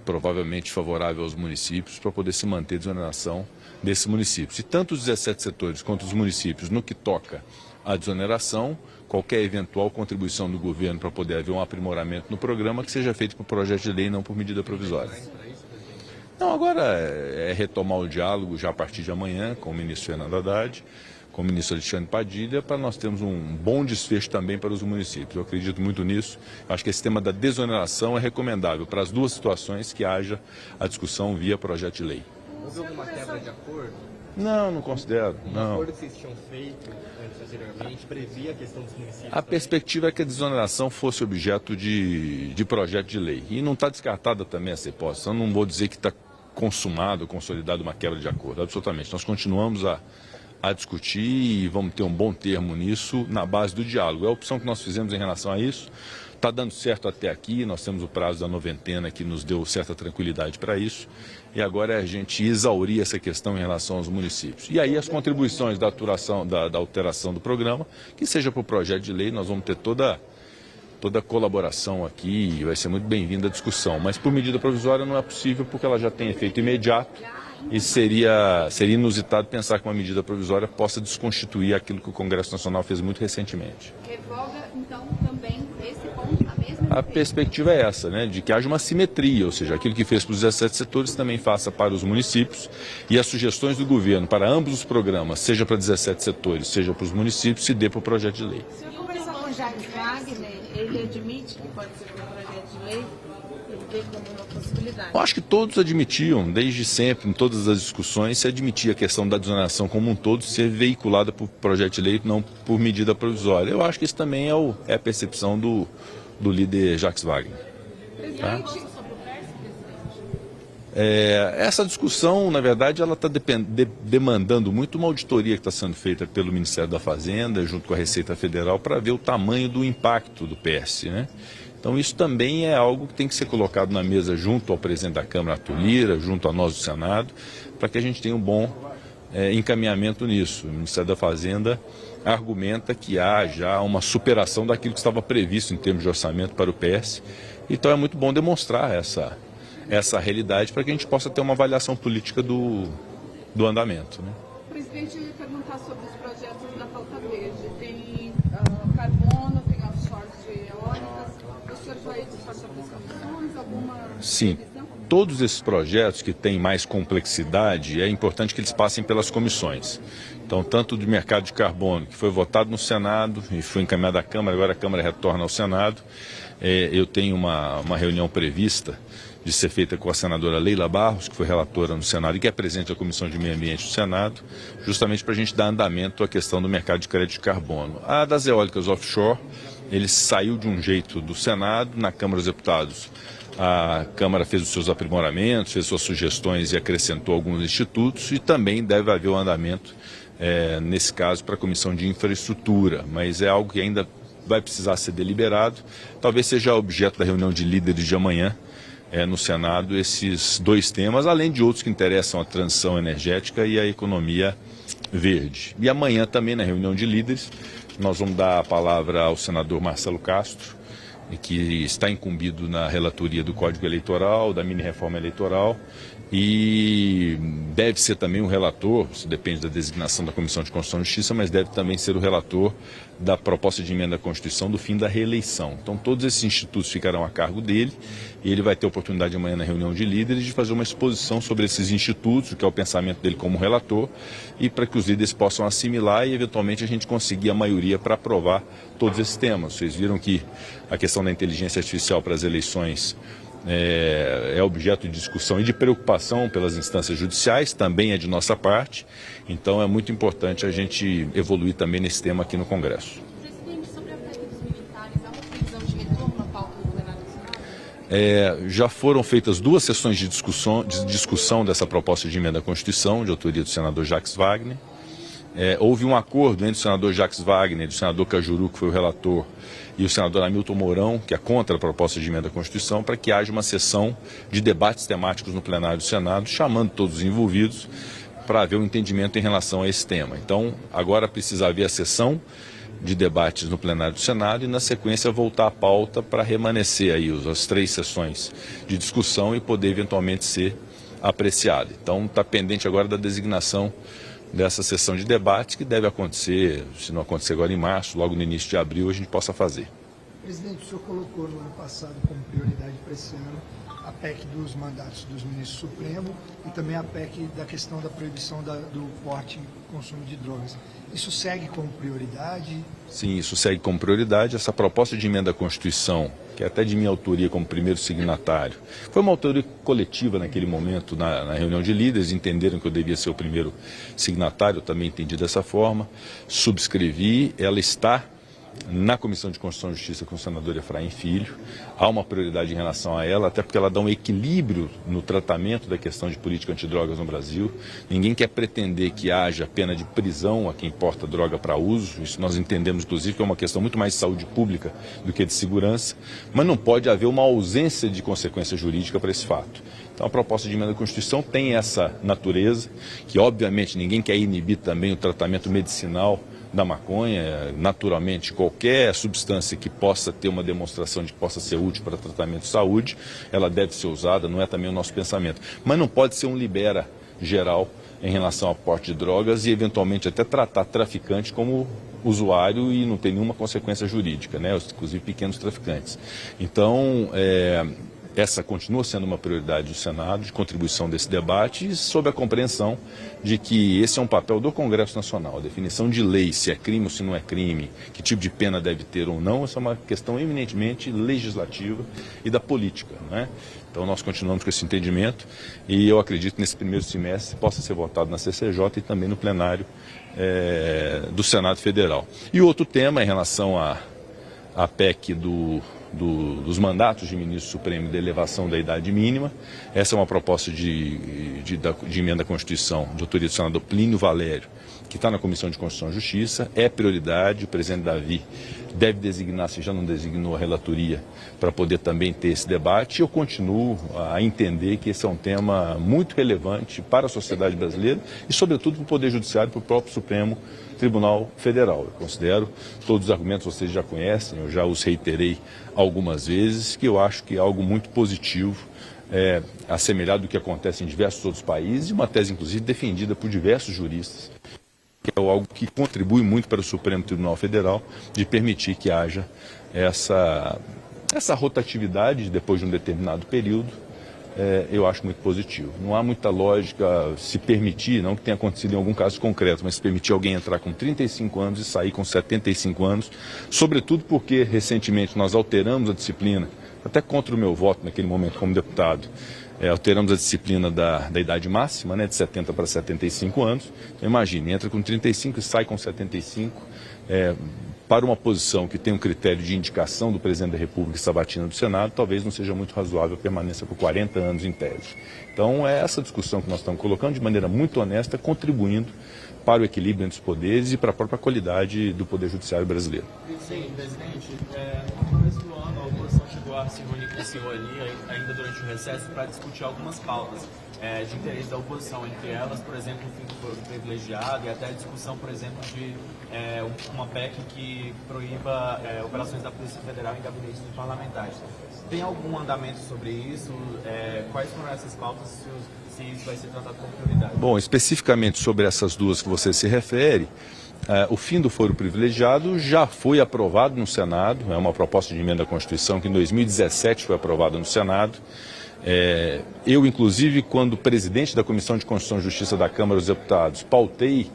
provavelmente favorável aos municípios, para poder se manter a desoneração desses municípios. E tanto os 17 setores quanto os municípios, no que toca à desoneração, qualquer eventual contribuição do governo para poder haver um aprimoramento no programa, que seja feito por projeto de lei e não por medida provisória. Não, agora é retomar o diálogo já a partir de amanhã com o ministro Fernando Haddad, com o ministro Alexandre Padilha, para nós termos um bom desfecho também para os municípios. Eu acredito muito nisso. Acho que esse tema da desoneração é recomendável para as duas situações que haja a discussão via projeto de lei. Houve alguma quebra de acordo? Não considero. Não. O acordo que vocês tinham feito anteriormente previa a questão dos municípios? A perspectiva é que a desoneração fosse objeto de projeto de lei. E não está descartada também essa hipótese. Eu não vou dizer que está consumado, consolidado uma quebra de acordo. Absolutamente. Nós continuamos a discutir e vamos ter um bom termo nisso na base do diálogo. É a opção que nós fizemos em relação a isso. Está dando certo até aqui, nós temos o prazo da noventena que nos deu certa tranquilidade para isso. E agora é a gente exaurir essa questão em relação aos municípios. E aí as contribuições da alteração do programa, que seja para o projeto de lei, nós vamos ter toda a colaboração aqui e vai ser muito bem-vinda a discussão. Mas por medida provisória não é possível porque ela já tem efeito imediato e seria inusitado pensar que uma medida provisória possa desconstituir aquilo que o Congresso Nacional fez muito recentemente. Revoga, então, também esse ponto, a mesma A perspectiva é essa, né, de que haja uma simetria, ou seja, aquilo que fez para os 17 setores também faça para os municípios e as sugestões do governo para ambos os programas, seja para 17 setores, seja para os municípios, se dê para o projeto de lei. O senhor conversou com o Jacques Wagner, ele admite que pode ser um projeto de lei? Ele vê como uma possibilidade? Eu acho que todos admitiam, desde sempre, em todas as discussões, se admitia a questão da desoneração como um todo ser veiculada por projeto de lei, não por medida provisória. Eu acho que isso também é a percepção do líder Jacques Wagner. Tá? Essa discussão, na verdade, ela está demandando muito uma auditoria que está sendo feita pelo Ministério da Fazenda, junto com a Receita Federal, para ver o tamanho do impacto do PS, né? Então isso também é algo que tem que ser colocado na mesa junto ao presidente da Câmara, Arthur Lira, junto a nós do Senado, para que a gente tenha um bom encaminhamento nisso. O Ministério da Fazenda argumenta que há já uma superação daquilo que estava previsto em termos de orçamento para o PS. Então é muito bom demonstrar essa realidade para que a gente possa ter uma avaliação política do andamento, né? Presidente, eu ia perguntar sobre os projetos da pauta verde. Tem carbono, tem offshore de eólicas. O senhor vai disfarçar para as comissões? Alguma Sim. previsão? Todos esses projetos que têm mais complexidade, é importante que eles passem pelas comissões. Então, tanto do mercado de carbono, que foi votado no Senado e foi encaminhado à Câmara, agora a Câmara retorna ao Senado. Eu tenho uma reunião prevista de ser feita com a senadora Leila Barros, que foi relatora no Senado e que é presidente da Comissão de Meio Ambiente do Senado, justamente para a gente dar andamento à questão do mercado de crédito de carbono. A das eólicas offshore, ele saiu de um jeito do Senado, na Câmara dos Deputados. A Câmara fez os seus aprimoramentos, fez suas sugestões e acrescentou alguns institutos e também deve haver um andamento, nesse caso, para a Comissão de Infraestrutura, mas é algo que ainda vai precisar ser deliberado. Talvez seja objeto da reunião de líderes de amanhã no Senado esses dois temas, além de outros que interessam a transição energética e a economia verde. E amanhã também, na reunião de líderes, nós vamos dar a palavra ao senador Marcelo Castro, que está incumbido na relatoria do Código Eleitoral, da mini-reforma eleitoral, e deve ser também o relator, isso depende da designação da Comissão de Constituição e Justiça, mas deve também ser o relator da proposta de emenda à Constituição do fim da reeleição. Então todos esses institutos ficarão a cargo dele e ele vai ter a oportunidade amanhã na reunião de líderes de fazer uma exposição sobre esses institutos, o que é o pensamento dele como relator, e para que os líderes possam assimilar e eventualmente a gente conseguir a maioria para aprovar todos esses temas. Vocês viram que a questão da inteligência artificial para as eleições é objeto de discussão e de preocupação pelas instâncias judiciais, também é de nossa parte, então é muito importante a gente evoluir também nesse tema aqui no Congresso. Presidente, sobre a PEC dos militares, há uma previsão de retorno na pauta do plenário nacional? Já foram feitas duas sessões de discussão dessa proposta de emenda à Constituição, de autoria do senador Jacques Wagner. Houve um acordo entre o senador Jacques Wagner e o senador Cajuru, que foi o relator, e o senador Hamilton Mourão, que é contra a proposta de emenda à Constituição, para que haja uma sessão de debates temáticos no plenário do Senado, chamando todos os envolvidos para haver um entendimento em relação a esse tema. Então, agora precisa haver a sessão de debates no plenário do Senado e, na sequência, voltar à pauta para remanescer aí as 3 sessões de discussão e poder eventualmente ser apreciado. Então, está pendente agora da designação dessa sessão de debate, que deve acontecer, se não acontecer agora em março, logo no início de abril, a gente possa fazer. Presidente, o senhor colocou no ano passado como prioridade para esse ano a PEC dos mandatos dos ministros Supremo e também a PEC da questão da proibição do porte e consumo de drogas. Isso segue como prioridade? Sim, isso segue como prioridade. Essa proposta de emenda à Constituição, que é até de minha autoria como primeiro signatário, foi uma autoria coletiva naquele momento, na reunião de líderes, entenderam que eu devia ser o primeiro signatário, eu também entendi dessa forma, subscrevi, ela está na Comissão de Constituição e Justiça com o senador Efraim Filho. Há uma prioridade em relação a ela, até porque ela dá um equilíbrio no tratamento da questão de política antidrogas no Brasil. Ninguém quer pretender que haja pena de prisão a quem porta droga para uso. Isso nós entendemos, inclusive, que é uma questão muito mais de saúde pública do que de segurança. Mas não pode haver uma ausência de consequência jurídica para esse fato. Então a proposta de emenda à Constituição tem essa natureza, que obviamente ninguém quer inibir também o tratamento medicinal da maconha. Naturalmente, qualquer substância que possa ter uma demonstração de que possa ser útil para tratamento de saúde, ela deve ser usada, não é também o nosso pensamento. Mas não pode ser um libera geral em relação ao porte de drogas e, eventualmente, até tratar traficante como usuário e não ter nenhuma consequência jurídica, né? Inclusive pequenos traficantes. Então, essa continua sendo uma prioridade do Senado, de contribuição desse debate, e sob a compreensão de que esse é um papel do Congresso Nacional. A definição de lei, se é crime ou se não é crime, que tipo de pena deve ter ou não, essa é uma questão eminentemente legislativa e da política, né? Então nós continuamos com esse entendimento e eu acredito que nesse primeiro semestre possa ser votado na CCJ e também no plenário do Senado Federal. E outro tema em relação à PEC dos mandatos de ministro supremo de elevação da idade mínima. Essa é uma proposta de emenda à Constituição de autoria do senador Plínio Valério, que está na Comissão de Constituição e Justiça. É prioridade, o presidente Davi deve designar, se já não designou, a relatoria para poder também ter esse debate. Eu continuo a entender que esse é um tema muito relevante para a sociedade brasileira e, sobretudo, para o Poder Judiciário e para o próprio Supremo Tribunal Federal. Eu considero, todos os argumentos vocês já conhecem, eu já os reiterei algumas vezes, que eu acho que é algo muito positivo, assemelhado do que acontece em diversos outros países, e uma tese, inclusive, defendida por diversos juristas, que é algo que contribui muito para o Supremo Tribunal Federal, de permitir que haja essa rotatividade depois de um determinado período. Eu acho muito positivo. Não há muita lógica se permitir, não que tenha acontecido em algum caso concreto, mas se permitir alguém entrar com 35 anos e sair com 75 anos, sobretudo porque recentemente nós alteramos a disciplina, até contra o meu voto naquele momento como deputado, alteramos a disciplina da idade máxima, né, de 70 para 75 anos. Então, imagine, entra com 35 e sai com 75, para uma posição que tem um critério de indicação do presidente da República e sabatina do Senado, talvez não seja muito razoável a permanência por 40 anos em tese. Então, é essa discussão que nós estamos colocando de maneira muito honesta, contribuindo para o equilíbrio entre os poderes e para a própria qualidade do Poder Judiciário brasileiro. Sim, presidente, no começo do ano a oposição chegou a se reunir com o senhor ali, ainda durante o recesso, para discutir algumas pautas de interesse da oposição, entre elas, por exemplo, o fim do foro privilegiado e até a discussão, por exemplo, de uma PEC que proíba operações da Polícia Federal em gabinetes de parlamentares. Tem algum andamento sobre isso? Quais foram essas pautas, se isso vai ser tratado como prioridade? Bom, especificamente sobre essas duas que você se refere, o fim do foro privilegiado já foi aprovado no Senado, é uma proposta de emenda à Constituição que em 2017 foi aprovada no Senado. Eu, inclusive, quando presidente da Comissão de Constituição e Justiça da Câmara dos Deputados, pautei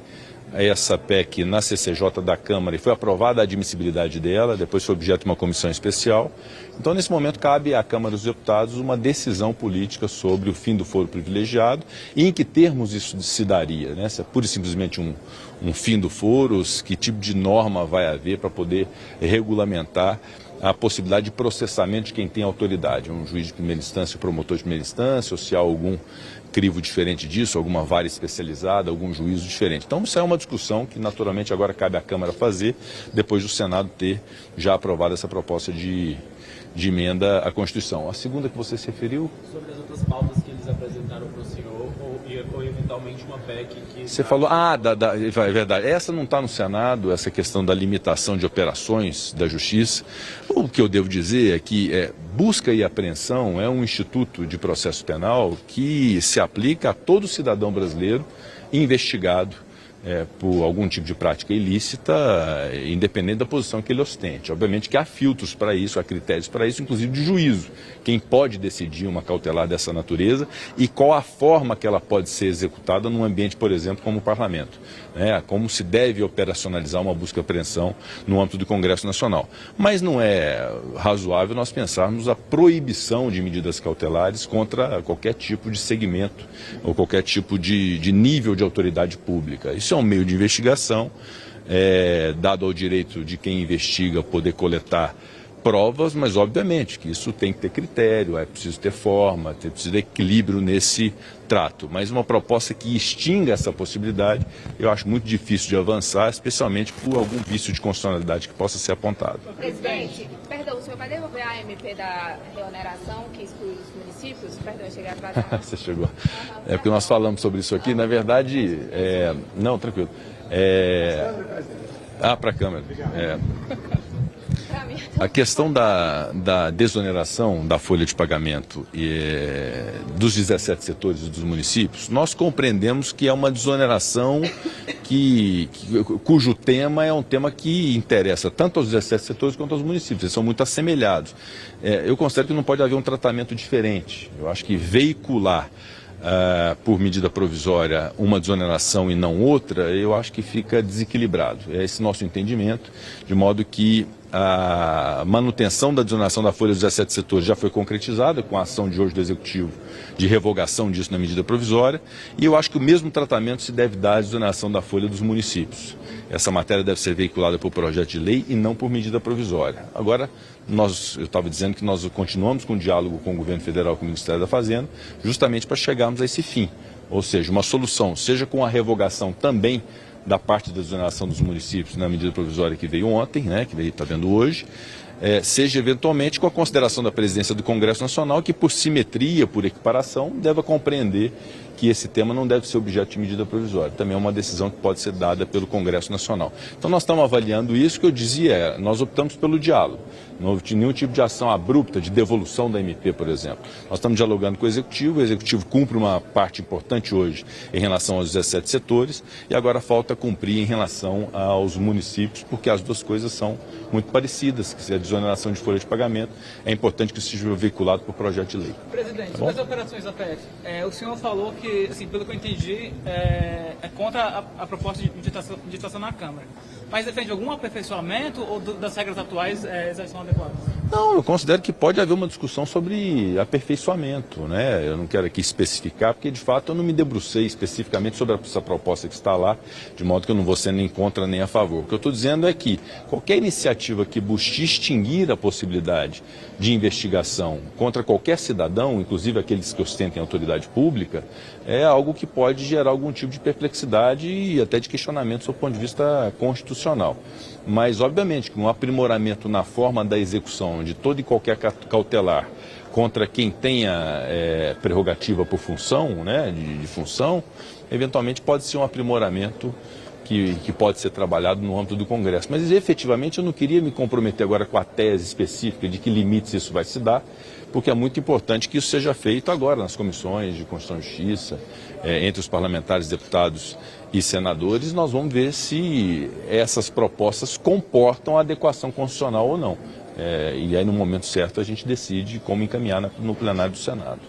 essa PEC na CCJ da Câmara e foi aprovada a admissibilidade dela, depois foi objeto de uma comissão especial. Então, nesse momento, cabe à Câmara dos Deputados uma decisão política sobre o fim do foro privilegiado e em que termos isso se daria, né? Se é pura e simplesmente um fim do foro, que tipo de norma vai haver para poder regulamentar a possibilidade de processamento de quem tem autoridade, um juiz de primeira instância, promotor de primeira instância, ou se há algum crivo diferente disso, alguma vara especializada, algum juízo diferente. Então, isso é uma discussão que, naturalmente, agora cabe à Câmara fazer, depois do Senado ter já aprovado essa proposta de de emenda à Constituição. A segunda que você se referiu? Sobre as outras pautas que eles apresentaram para o senhor, ou eventualmente uma PEC que... Você falou, é verdade, essa não está no Senado, essa questão da limitação de operações da Justiça. O que eu devo dizer é que busca e apreensão é um instituto de processo penal que se aplica a todo cidadão brasileiro investigado por algum tipo de prática ilícita, independente da posição que ele ostente. Obviamente que há filtros para isso, há critérios para isso, inclusive de juízo. Quem pode decidir uma cautelar dessa natureza e qual a forma que ela pode ser executada num ambiente, por exemplo, como o Parlamento. Como se deve operacionalizar uma busca e apreensão no âmbito do Congresso Nacional. Mas não é razoável nós pensarmos a proibição de medidas cautelares contra qualquer tipo de segmento ou qualquer tipo de nível de autoridade pública. Isso é um meio de investigação, dado ao direito de quem investiga poder coletar provas, mas obviamente que isso tem que ter critério, é preciso ter forma, é preciso ter equilíbrio nesse trato. Mas uma proposta que extinga essa possibilidade, eu acho muito difícil de avançar, especialmente por algum vício de constitucionalidade que possa ser apontado. Presidente, perdão, o senhor vai devolver a MP da reoneração que exclui os municípios? Perdão, cheguei atrasado. Você chegou. É porque nós falamos sobre isso aqui, na verdade, não, tranquilo. Para a Câmara. A questão da desoneração da folha de pagamento dos 17 setores e dos municípios, nós compreendemos que é uma desoneração cujo tema é um tema que interessa tanto aos 17 setores quanto aos municípios, eles são muito assemelhados. Eu considero que não pode haver um tratamento diferente. Eu acho que veicular por medida provisória uma desoneração e não outra, eu acho que fica desequilibrado. É esse nosso entendimento, de modo que a manutenção da desoneração da folha dos 17 setores já foi concretizada com a ação de hoje do Executivo de revogação disso na medida provisória, e eu acho que o mesmo tratamento se deve dar à desoneração da folha dos municípios. Essa matéria deve ser veiculada por projeto de lei e não por medida provisória. Agora, eu estava dizendo que nós continuamos com o diálogo com o governo federal, com o Ministério da Fazenda, justamente para chegarmos a esse fim, ou seja, uma solução, seja com a revogação também da parte da desoneração dos municípios na medida provisória que veio ontem, que está vendo hoje, seja eventualmente com a consideração da presidência do Congresso Nacional, que por simetria, por equiparação, deva compreender que esse tema não deve ser objeto de medida provisória. Também é uma decisão que pode ser dada pelo Congresso Nacional. Então nós estamos avaliando isso, que eu dizia, nós optamos pelo diálogo. Não houve nenhum tipo de ação abrupta de devolução da MP, por exemplo. Nós estamos dialogando com o Executivo cumpre uma parte importante hoje em relação aos 17 setores e agora falta cumprir em relação aos municípios, porque as duas coisas são muito parecidas, que se a desoneração de folha de pagamento é importante que isso seja veiculado por projeto de lei. Presidente, sobre as operações da PF, o senhor falou que, assim, pelo que eu entendi, é contra a proposta de ditação na Câmara. Mas defende algum aperfeiçoamento ou das regras atuais já são adequadas? Não, eu considero que pode haver uma discussão sobre aperfeiçoamento, Eu não quero aqui especificar, porque de fato eu não me debrucei especificamente sobre essa proposta que está lá, de modo que eu não vou ser nem contra nem a favor. O que eu estou dizendo é que qualquer iniciativa que busque extinguir a possibilidade de investigação contra qualquer cidadão, inclusive aqueles que ostentem autoridade pública, é algo que pode gerar algum tipo de perplexidade e até de questionamento do ponto de vista constitucional. Mas, obviamente, que um aprimoramento na forma da execução de todo e qualquer cautelar contra quem tenha prerrogativa por função, de função, eventualmente pode ser um aprimoramento que pode ser trabalhado no âmbito do Congresso. Mas, efetivamente, eu não queria me comprometer agora com a tese específica de que limites isso vai se dar, porque é muito importante que isso seja feito agora nas comissões de Constituição e Justiça, entre os parlamentares, deputados e senadores. Nós vamos ver se essas propostas comportam adequação constitucional ou não. E aí, no momento certo, a gente decide como encaminhar no plenário do Senado.